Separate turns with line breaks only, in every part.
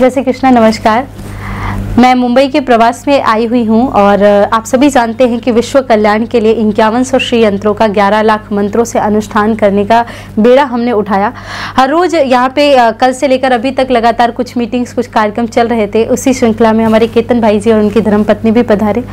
जय श्री कृष्णा, नमस्कार। मैं मुंबई के प्रवास में आई हुई हूँ और आप सभी जानते हैं कि विश्व कल्याण के लिए 5100 श्री यंत्रों का 11 लाख मंत्रों से अनुष्ठान करने का बेड़ा हमने उठाया। हर रोज़ यहाँ पे कल से लेकर अभी तक लगातार कुछ मीटिंग्स, कुछ कार्यक्रम चल रहे थे। उसी श्रृंखला में हमारे केतन भाई जी और उनकी धर्मपत्नी भी पधारे।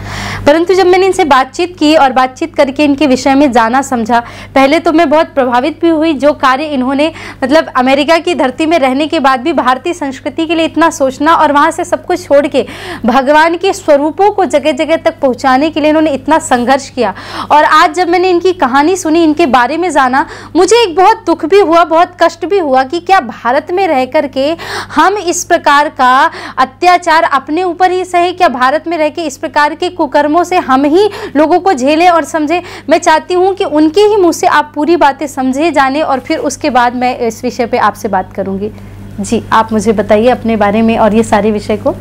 परंतु जब मैंने इनसे बातचीत की और बातचीत करके इनके विषय में जाना समझा, पहले तो मैं बहुत प्रभावित भी हुई। जो कार्य इन्होंने मतलब अमेरिका की धरती में रहने के बाद भी भारतीय संस्कृति के लिए इतना सोचना और वहाँ से सब कुछ छोड़ के भगवान के स्वरूपों को जगह जगह तक पहुंचाने के लिए इन्होंने इतना संघर्ष किया। और आज जब मैंने इनकी कहानी सुनी, इनके बारे में जाना, मुझे एक बहुत दुख भी हुआ, बहुत कष्ट भी हुआ कि क्या भारत में रह करके हम इस प्रकार का अत्याचार अपने ऊपर ही सहे? क्या भारत में रह के इस प्रकार के कुकर्मों से हम ही लोगों को झेलें और समझें? मैं चाहती हूँ कि उनके ही मुँह से आप पूरी बातें समझे, जाने और फिर उसके बाद मैं इस विषय पर आपसे बात करूँगी। जी, आप मुझे बताइए अपने बारे में और ये सारे विषय को।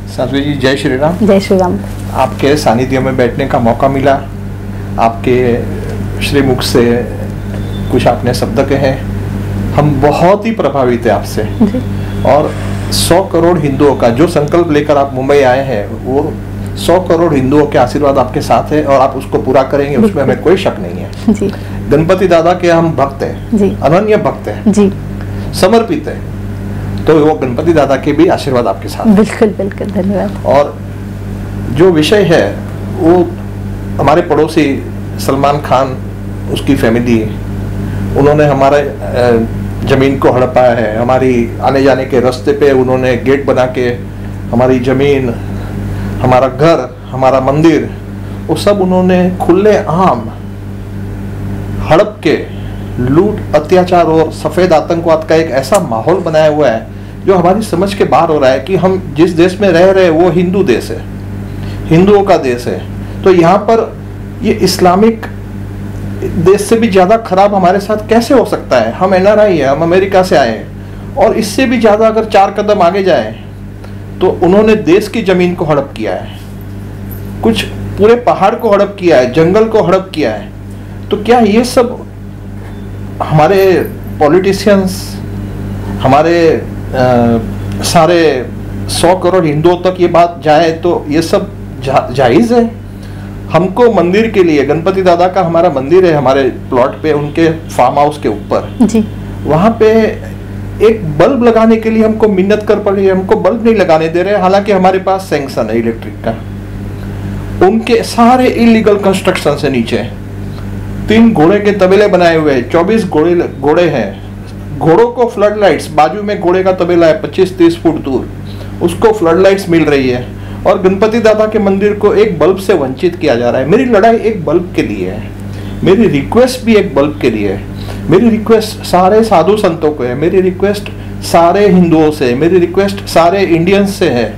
साध्वी जी, जय श्री राम।
जय श्री राम।
आपके सानिध्य में बैठने का मौका मिला, आपके श्रीमुख से कुछ आपने शब्द कहे, हम बहुत ही प्रभावित है आपसे। और 100 करोड़ हिंदुओं का जो संकल्प लेकर आप मुंबई आए हैं, वो 100 करोड़ हिंदुओं के आशीर्वाद आपके साथ है और आप उसको पूरा करेंगे, उसमें हमें कोई शक नहीं है।
जी।
गणपति दादा के हम भक्त हैं, अनन्य भक्त हैं, जी, समर्पित है, तो वो गणपति दादा के भी आशीर्वाद आपके साथ।
बिल्कुल बिल्कुल, धन्यवाद। और
जो विषय है वो हमारे पड़ोसी सलमान खान, उसकी फैमिली, उन्होंने हमारे जमीन को हड़पाया है। हमारी आने जाने के रास्ते पे उन्होंने गेट बना के हमारी जमीन, हमारा घर, हमारा मंदिर, वो सब उन्होंने खुले आम हड़प के लूट, अत्याचार और सफेद आतंकवाद का एक ऐसा माहौल बनाया हुआ है जो हमारी समझ के बाहर हो रहा है कि हम जिस देश में रह रहे हैं वो हिंदू देश है, हिंदुओं का देश है। तो यहाँ पर ये इस्लामिक देश से भी ज़्यादा खराब हमारे साथ कैसे हो सकता है? हम NRI है, हम अमेरिका से आए हैं, और इससे भी ज़्यादा अगर 4 कदम आगे जाए तो उन्होंने देश की ज़मीन को हड़प किया है, कुछ पूरे पहाड़ को हड़प किया है, जंगल को हड़प किया है। तो क्या ये सब हमारे पॉलिटिशियंस, हमारे सारे 100 करोड़ हिंदुओं तक ये बात जाए तो ये सब जायज़ है? हमको मंदिर के लिए, गणपति दादा का हमारा मंदिर है हमारे प्लॉट पे, उनके फार्म हाउस के ऊपर, वहाँ पे एक बल्ब लगाने के लिए हमको मिन्नत कर पड़ी है, हमको बल्ब नहीं लगाने दे रहे, हालांकि हमारे पास सैंक्शन है इलेक्ट्रिक का। उनके सारे इलीगल कंस्ट्रक्शन से नीचे 3 घोड़े के तबेले बनाए हुए हैं, 24 घोड़े हैं। घोड़ों को फ्लड लाइट्स, बाजू में घोड़े का तबेला है 25-30 फुट दूर, उसको फ्लड लाइट्स मिल रही है, और गणपति दादा के मंदिर को एक बल्ब से वंचित किया जा रहा है। मेरी लड़ाई एक बल्ब के लिए है, मेरी रिक्वेस्ट भी एक बल्ब के लिए है, मेरी रिक्वेस्ट सारे साधु संतों को है, मेरी रिक्वेस्ट सारे हिंदुओं से, मेरी रिक्वेस्ट सारे इंडियंस से है,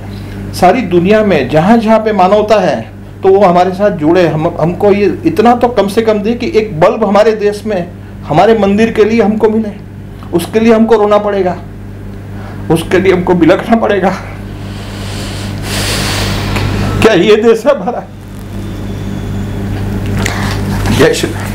सारी दुनिया में जहाँ जहाँ पे मानवता है तो वो हमारे साथ जुड़े। हमको ये इतना तो कम से कम दे कि एक बल्ब हमारे देश में, हमारे मंदिर के लिए हमको मिले। उसके लिए हमको रोना पड़ेगा, उसके लिए हमको बिलखना पड़ेगा। क्या ये देश है हमारा? जय श्री राम।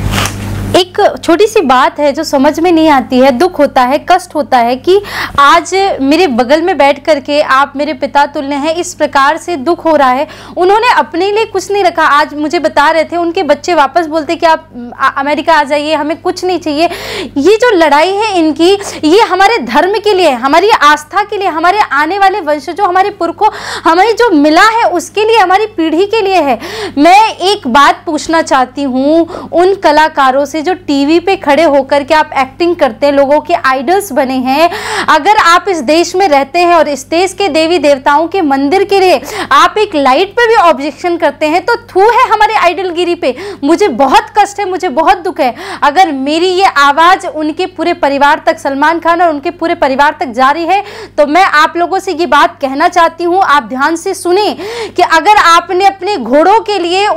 एक छोटी सी बात है जो समझ में नहीं आती है, दुख होता है, कष्ट होता है कि आज मेरे बगल में बैठ करके आप मेरे पिता तुल्य हैं, इस प्रकार से दुख हो रहा है। उन्होंने अपने लिए कुछ नहीं रखा। आज मुझे बता रहे थे उनके बच्चे वापस बोलते कि आप अमेरिका आ जाइए, हमें कुछ नहीं चाहिए। ये जो लड़ाई है इनकी, ये हमारे धर्म के लिए, हमारी आस्था के लिए, हमारे आने वाले वंशजों, हमारे पुरखों, हमें जो मिला है उसके लिए, हमारी पीढ़ी के लिए है। मैं एक बात पूछना चाहती हूँ उन कलाकारों से जो टीवी पे खड़े होकर के आप एक्टिंग करते हैं, लोगों के आइडल्स बने हैं। अगर आप इस देश में रहते हैं और इस देश के देवी देवताओं के मंदिर के लिए आप एक लाइट पे भी ऑब्जेक्शन करते हैं तो थू है हमारे आइडलगिरी पे। मुझे बहुत कष्ट है, मुझे बहुत दुख है। अगर मेरी ये आवाज उनके पूरे परिवार तक, सलमान खान और उनके पूरे परिवार तक जा रही है, तो मैं आप लोगों से ये बात कहना चाहती हूँ, आप ध्यान से सुने कि अगर आपने अपने घोड़ों के लिए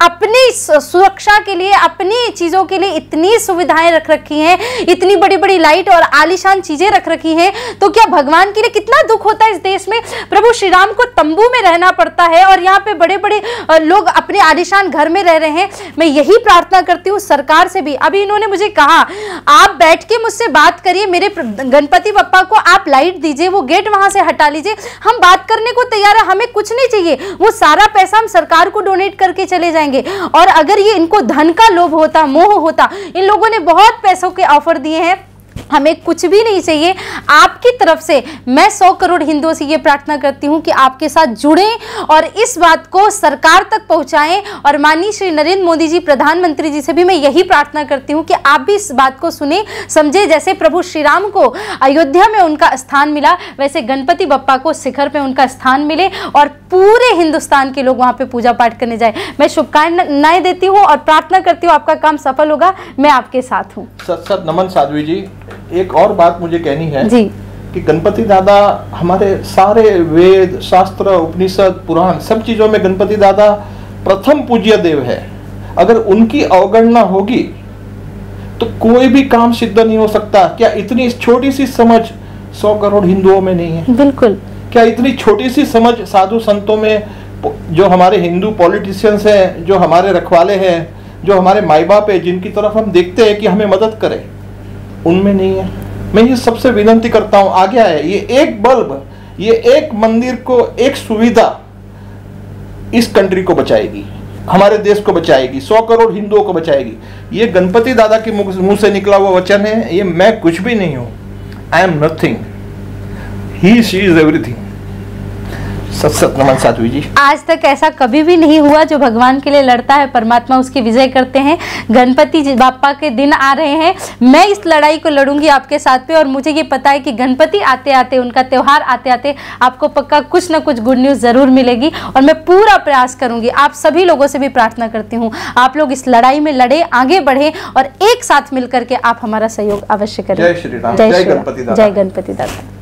अपनी सुरक्षा के लिए, अपनी चीजों के लिए इतनी सुविधाएं रख रखी हैं, इतनी बड़ी बड़ी लाइट और आलीशान चीजें रख रखी हैं, तो क्या भगवान के लिए कितना दुख होता है इस देश में। प्रभु श्री राम को तंबू में रहना पड़ता है और यहाँ पे बड़े बड़े लोग अपने आलीशान घर में रह रहे हैं। मैं यही प्रार्थना करती हूँ सरकार से भी। अभी इन्होंने मुझे कहा आप बैठ के मुझसे बात करिए, मेरे गणपति बप्पा को आप लाइट दीजिए, वो गेट वहां से हटा लीजिए, हम बात करने को तैयार है, हमें कुछ नहीं चाहिए, वो सारा पैसा हम सरकार को डोनेट करके चले जाएंगे। और अगर ये इनको धन का लोभ होता, मोह होता, इन लोगों ने बहुत पैसों के ऑफर दिए हैं, हमें कुछ भी नहीं चाहिए। आपकी तरफ से मैं 100 करोड़ हिंदुओं से ये प्रार्थना करती हूं कि आपके साथ जुड़ें और इस बात को सरकार तक पहुंचाएं। और माननीय श्री नरेंद्र मोदी जी प्रधानमंत्री जी से भी मैं यही प्रार्थना करती हूं कि आप भी इस बात को सुने समझे। जैसे प्रभु श्री राम को अयोध्या में उनका स्थान मिला, वैसे गणपति बप्पा को शिखर पे उनका स्थान मिले और पूरे हिंदुस्तान के लोग वहां पे पूजा पाठ करने जाए। मैं शुभकामनाएं देती हूँ और प्रार्थना करती हूँ आपका काम सफल होगा। मैं आपके साथ हूँ।
सत नमन साध्वी जी। एक और बात मुझे कहनी है
जी
कि गणपति दादा हमारे सारे वेद, शास्त्र, उपनिषद, पुराण सब चीजों में गणपति दादा प्रथम पूज्य देव है। अगर उनकी अवगणना होगी तो कोई भी काम सिद्ध नहीं हो सकता। क्या इतनी छोटी सी समझ 100 करोड़ हिंदुओं में नहीं है?
बिल्कुल।
क्या इतनी छोटी सी समझ साधु संतों में, जो हमारे हिंदू पॉलिटिशियंस हैं, जो हमारे रखवाले हैं, जो हमारे माई बाप है, जिनकी तरफ हम देखते हैं कि हमें मदद करें, उनमें नहीं है? मैं ये सबसे विनती करता हूं, आगे आए। ये एक बल्ब, ये एक मंदिर को, एक सुविधा इस कंट्री को बचाएगी, हमारे देश को बचाएगी, 100 करोड़ हिंदुओं को बचाएगी। ये गणपति दादा के मुंह से निकला हुआ वचन है। ये मैं कुछ भी नहीं हूं, I am nothing, he she is everything. सत नमन साध्वी जी।
आज तक ऐसा कभी भी नहीं हुआ। जो भगवान के लिए लड़ता है परमात्मा उसकी विजय करते हैं। गणपति जी बाप्पा के दिन आ रहे हैं, मैं इस लड़ाई को लड़ूंगी आपके साथ पे। और मुझे ये पता है कि गणपति आते आते, उनका त्योहार आते आते आपको पक्का कुछ ना कुछ गुड न्यूज़ जरूर मिलेगी। और मैं पूरा प्रयास करूंगी, आप सभी लोगों से भी प्रार्थना करती हूँ, आप लोग इस लड़ाई में लड़े, आगे बढ़े और एक साथ मिलकर के आप हमारा सहयोग अवश्य करें।
जय श्री राम, जय गणपति दादा।
जय गणपति दादा।